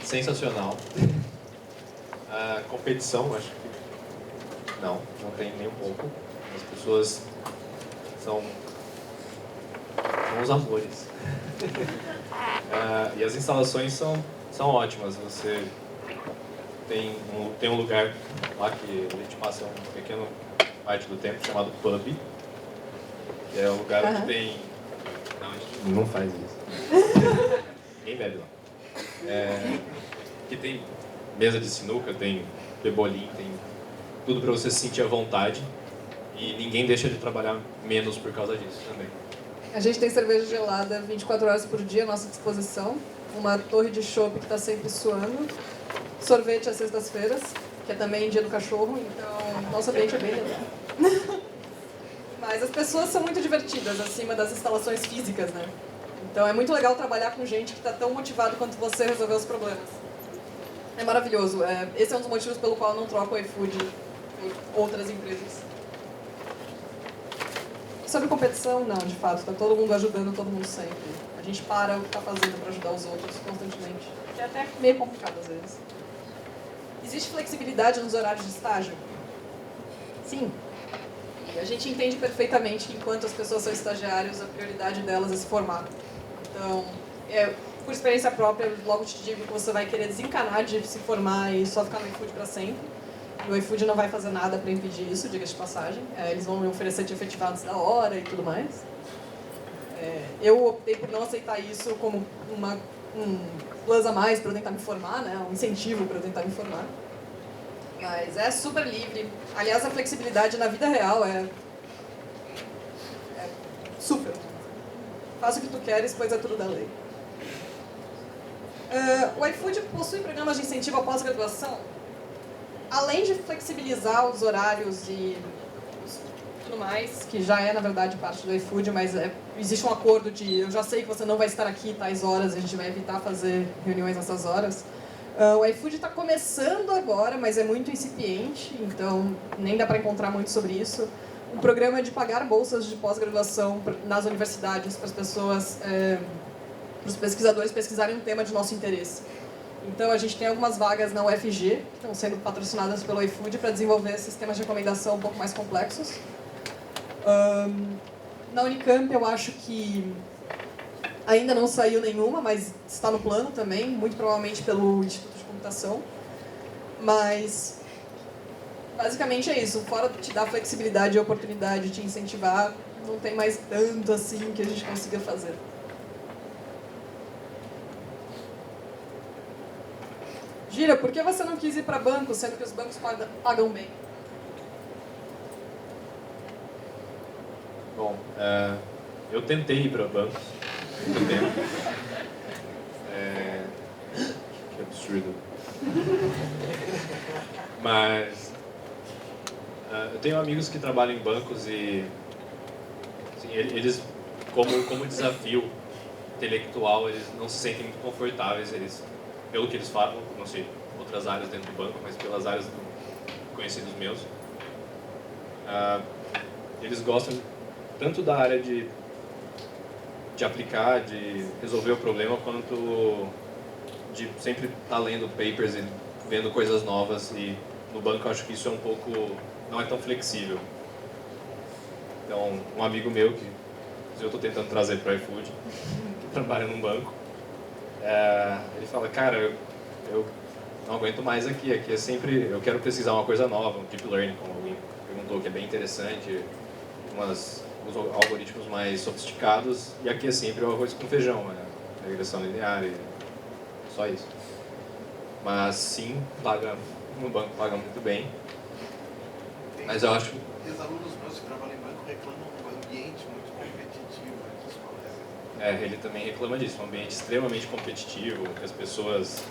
sensacional. A competição, acho que não tem nem um pouco. As pessoas são os amores. E as instalações são ótimas. Você tem um lugar lá que a gente passa uma pequena parte do tempo chamado pub. Que é o lugar onde tem... Não faz isso. Ninguém bebe lá. Que tem mesa de sinuca, tem pebolim, tem tudo para você se sentir à vontade. E ninguém deixa de trabalhar menos por causa disso também. A gente tem cerveja gelada 24 horas por dia à nossa disposição. Uma torre de chopp que está sempre suando. Sorvete às sextas-feiras, que é também dia do cachorro. Então, nosso ambiente é bem legal. Mas as pessoas são muito divertidas acima das instalações físicas, né? Então, é muito legal trabalhar com gente que está tão motivado quanto você a resolver os problemas. É maravilhoso. Esse é um dos motivos pelo qual eu não troco o iFood por outras empresas. Sobre competição, não, de fato. Está todo mundo ajudando todo mundo sempre. A gente para o que está fazendo para ajudar os outros constantemente. É até meio complicado às vezes. Existe flexibilidade nos horários de estágio? Sim. E a gente entende perfeitamente que enquanto as pessoas são estagiários, a prioridade delas é se formar. Então, por experiência própria, eu logo te digo que você vai querer desencanar de se formar e só ficar no iFood para sempre. E o iFood não vai fazer nada para impedir isso, diga-se de passagem. Eles vão me oferecer te efetivar antes da hora e tudo mais. Eu optei por não aceitar isso como um plus a mais para eu tentar me formar, né? Um incentivo para eu tentar me formar. Mas é super livre. Aliás, a flexibilidade na vida real é super. Faz o que tu queres, pois é tudo da lei. O iFood possui programas de incentivo à pós-graduação. Além de flexibilizar os horários e tudo mais, que já é, na verdade, parte do iFood, mas existe um acordo de eu já sei que você não vai estar aqui tais horas, a gente vai evitar fazer reuniões nessas horas. O iFood está começando agora, mas é muito incipiente, então nem dá para encontrar muito sobre isso. Um programa de pagar bolsas de pós-graduação nas universidades para as pessoas, para os pesquisadores pesquisarem um tema de nosso interesse. Então, a gente tem algumas vagas na UFG, que estão sendo patrocinadas pelo iFood para desenvolver sistemas de recomendação um pouco mais complexos. Na Unicamp, eu acho que Ainda não saiu nenhuma, mas está no plano também, muito provavelmente pelo Instituto de Computação. Mas, basicamente é isso. Fora de te dar flexibilidade e oportunidade de te incentivar, não tem mais tanto assim que a gente consiga fazer. Gira, por que você não quis ir para banco, sendo que os bancos pagam bem? Bom, eu tentei ir para bancos muito tempo. Que absurdo. Mas eu tenho amigos que trabalham em bancos e assim, eles, como desafio intelectual, eles não se sentem muito confortáveis. Pelo que eles falam, não sei, outras áreas dentro do banco, mas pelas áreas conhecidos meus, eles gostam tanto da área de aplicar, de resolver o problema, quanto de sempre estar lendo papers e vendo coisas novas. E no banco eu acho que isso é um pouco, não é tão flexível. Então, um amigo meu, que eu estou tentando trazer para o iFood, que trabalha num banco, ele fala, cara, eu não aguento mais aqui é sempre, eu quero pesquisar uma coisa nova, um deep learning, como alguém perguntou, que é bem interessante, os algoritmos mais sofisticados, e aqui é sempre o arroz com feijão, regressão linear, e só isso. Mas sim, no banco paga muito bem, mas eu acho... Os alunos meus que trabalham em banco reclamam do ambiente muito competitivo entre os colegas. Ele também reclama disso, um ambiente extremamente competitivo, que as pessoas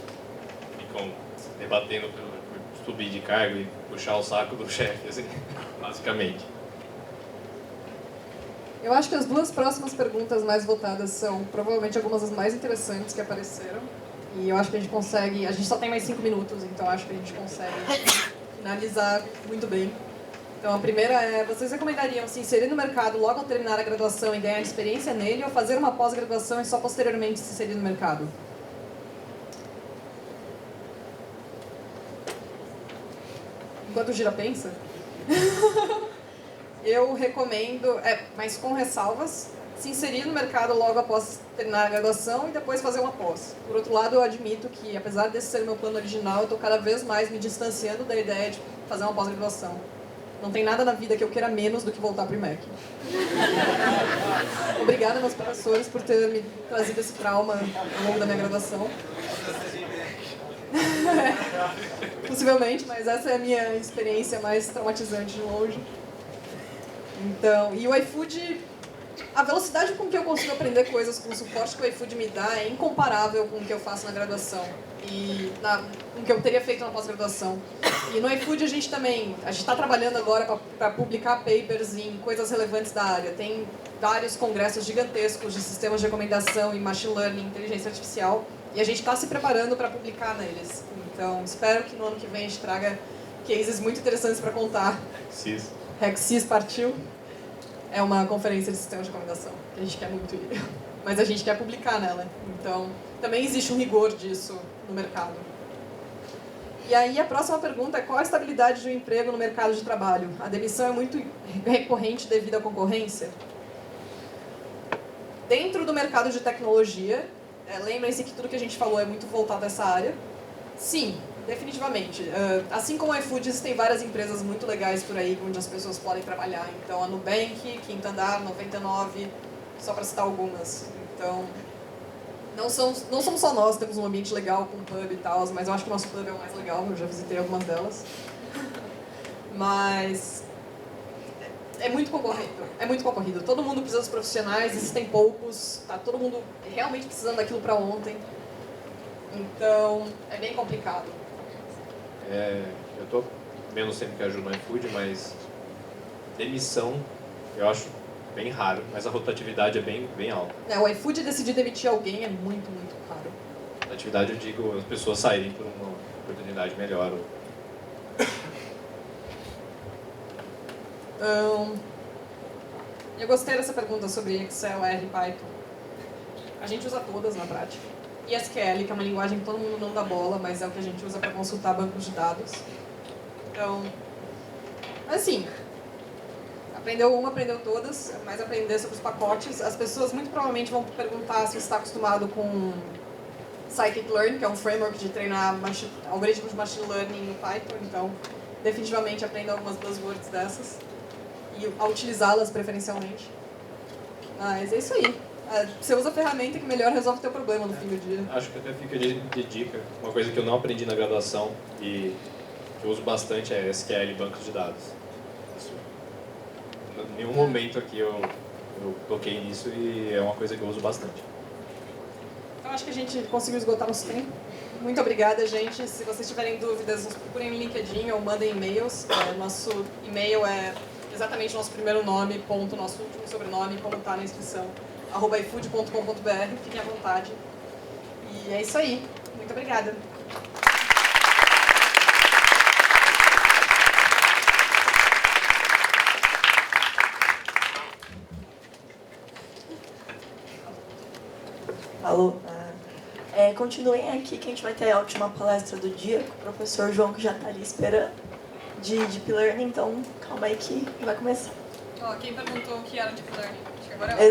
ficam debatendo por subir de cargo e puxar o saco do chefe, assim, basicamente. Eu acho que as duas próximas perguntas mais votadas são provavelmente algumas das mais interessantes que apareceram. E eu acho que a gente consegue... A gente só tem mais 5 minutos, então acho que a gente consegue finalizar muito bem. Então a primeira é, vocês recomendariam se inserir no mercado logo ao terminar a graduação e ganhar experiência nele, ou fazer uma pós-graduação e só posteriormente se inserir no mercado? Enquanto o Gira pensa... Eu recomendo, mas com ressalvas, se inserir no mercado logo após terminar a graduação e depois fazer uma pós. Por outro lado, eu admito que, apesar desse ser o meu plano original, eu estou cada vez mais me distanciando da ideia de fazer uma pós-graduação. Não tem nada na vida que eu queira menos do que voltar para o IMEC. Obrigada, meus professores, por ter me trazido esse trauma ao longo da minha graduação. Possivelmente, mas essa é a minha experiência mais traumatizante de longe. Então, e o iFood, a velocidade com que eu consigo aprender coisas com o suporte que o iFood me dá é incomparável com o que eu faço na graduação e com o que eu teria feito na pós-graduação. E no iFood a gente está trabalhando agora para publicar papers em coisas relevantes da área. Tem vários congressos gigantescos de sistemas de recomendação e machine learning, inteligência artificial, e a gente está se preparando para publicar neles. Então, espero que no ano que vem a gente traga cases muito interessantes para contar. RecSys partiu. É uma conferência de sistemas de recomendação, que a gente quer muito ir. Mas a gente quer publicar nela. Então, também existe um rigor disso no mercado. E aí, a próxima pergunta é: qual a estabilidade de um emprego no mercado de trabalho? A demissão é muito recorrente devido à concorrência? Dentro do mercado de tecnologia, lembrem-se que tudo que a gente falou é muito voltado a essa área. Sim, definitivamente. Assim como o iFood, existem várias empresas muito legais por aí onde as pessoas podem trabalhar. Então, a Nubank, Quinto Andar, 99, só para citar algumas. Então, não somos só nós, temos um ambiente legal com pub e tal, mas eu acho que o nosso pub é o mais legal, eu já visitei algumas delas. Mas é muito concorrido. Todo mundo precisa dos profissionais, existem poucos, tá todo mundo realmente precisando daquilo para ontem. Então, é bem complicado. Eu estou menos tempo que a Ju no iFood, mas demissão eu acho bem raro, mas a rotatividade é bem alta. O iFood decidir demitir alguém é muito, muito raro. Rotatividade, eu digo, as pessoas saírem por uma oportunidade melhor. Eu gostei dessa pergunta sobre Excel, R, Python. A gente usa todas na prática. E SQL, que é uma linguagem que todo mundo não dá bola, mas é o que a gente usa para consultar bancos de dados. Então, assim, Aprendeu uma, aprendeu todas, mas aprender sobre os pacotes. As pessoas muito provavelmente vão perguntar se você está acostumado com Scikit-learn, que é um framework de treinar algoritmos de machine learning no Python, então definitivamente aprenda algumas buzzwords dessas e a utilizá-las preferencialmente. Mas é isso aí. Você usa a ferramenta que melhor resolve o teu problema no fim do dia. Acho que até fica de dica. Uma coisa que eu não aprendi na graduação e que eu uso bastante é SQL e bancos de dados. Isso, em nenhum momento aqui eu toquei nisso e é uma coisa que eu uso bastante. Então acho que a gente conseguiu esgotar nosso tempo. Muito obrigada, gente. Se vocês tiverem dúvidas, nos procurem no LinkedIn ou mandem e-mails. Nosso e-mail é exatamente nosso primeiro nome, ponto, nosso último sobrenome, como está na inscrição, @ifood.com.br. Fiquem à vontade. E é isso aí. Muito obrigada. Alô? Continuem aqui que a gente vai ter a última palestra do dia com o professor João, que já está ali esperando, de Deep Learning, então calma aí que vai começar. Quem perguntou o que era Deep Learning? Acho que agora é